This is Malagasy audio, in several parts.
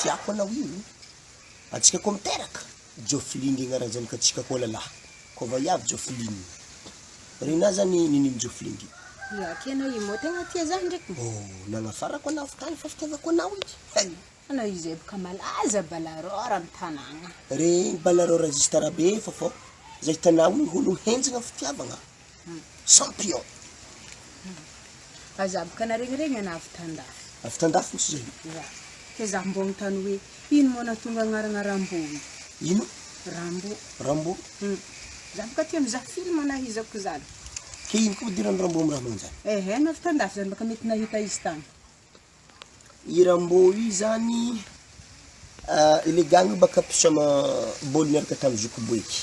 tiako anao io. Atsika koa miteraka. Joflin agnaran'izany ka atsika koa lalahy. Koa vaiavy Joflin. Rena zany nini Joflin. Ya, kena imo tegna tia zany ndraiky. Oh, nagnafarako anao tany fa fitiavako anao ity. Anao izy baka malaza balarora amin'ny tanàgna. Re balarora registre be fô zay tanao io holo henjagna fitiavagna. Champion. Aza baka naregny ana avy tandafy. Avy tandafy misy zay. Ya. Ke za mbogny tany hoe ino mo natonga agnarana Rambo? Ino? Rambo. Rambo? Za baka tia mizaha film nahizako zany. Ke ino koa dirany Rambo amin'ny raha manjany? Navy tandafy zany baka mety nahita izy tany. I Rambo io zany ile gang baka pisama bôly miaraka tamin'ny Zokoboeky.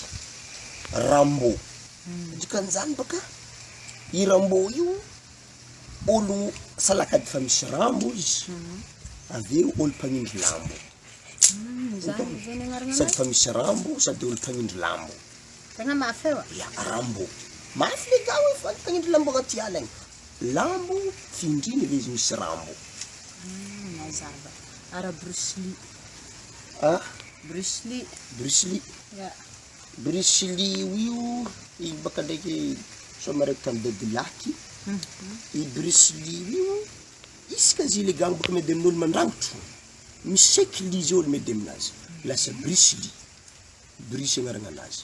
Rambo. Dikan'izany baka i Rambo io olo salakady fa misy rambo izy. Aveo olo mpagnindry lambo. Zany zany agnarana. Sady fa misy rambo sady olo mpagnindry lambo. Tegna mafy eo. Ya, Rambo. Mafy le gawe fa mpagnindry lambo agnaty ala igny. Lambo findriny le izy misy rambo. Mazava. Ara Bruce Lee. Ah? Bruce Lee. Bruce Lee. Ya. Bruce Lee io i baka ndraiky somaraiky tamin'ny Dadilaky. I Bruce Lee io isaka izy le gang baka medy amin'olo mandrangitro. Miseky lizy olo medy aminazy. Lasa Bruce Lee. Bruce agnarana anazy.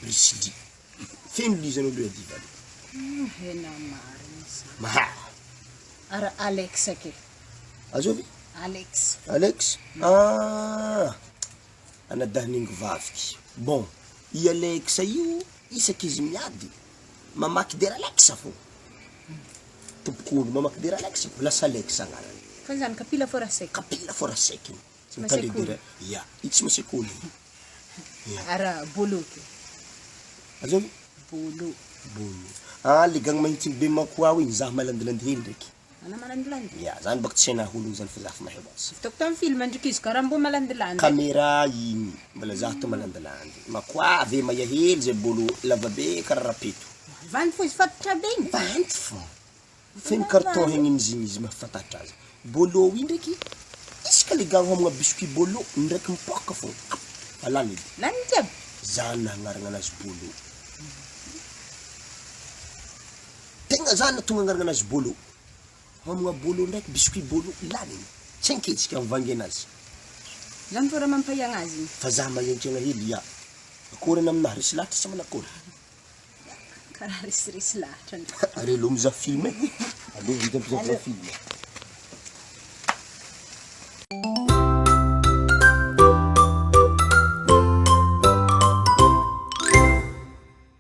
Bruce Lee. Feno lizy an'olo adivany. Hena marina. Maha. Ara Alex ake. Azovy? Alex. Alex? Anadahin'ingy vaviky. Bon, i Alex io isaky izy miady. Mamaky dera Alex fô. Tompok'olo mamaky dera Alex fô. Lasa Alex agnarany. Fa zany kapila fora seky. Kapila fora seky. Masekoly. Ya, itsy masekoly. Ara Bolo ke. Azovy? Bolo. Bolo. Le gang mahintiny be makoa igny zaho malandilandy hely ndraiky. Ana malandilandy. Ya, zany baka tsy holo zany fa zaho fa mahay azy. Fitaoko tamin'ny film ndraiky izy karaha mbo malandilandy. Caméra igny, mbola zaho to malandilandy. Makoa ave maia hely zay bolo lava be karaha rapeto. Vandy fo izy fatatra be igny. Vandy fo. Feno carton hegny amizigny izy mahafantatra azy. Bolo io ndraiky, isaka le gang homagna biscuit bolo ndraiky mipoaka fo. Alany edy. Lany jiaby. Zany agnarana anazy bolo. Tegna zany tonga agnarana anazy bolo. Homagna bolo ndraiky biscuit bolo ilany igny. Tsy anketsika mivangy anazy. Zany fo raha mampahagna azy igny. Fa zaho mahentrana hely ya. Akorana aminahy resy lahatra sa manakory. Karaha risirisy lahatra. Are lo mizaha film e. Aleo vita mizaha film.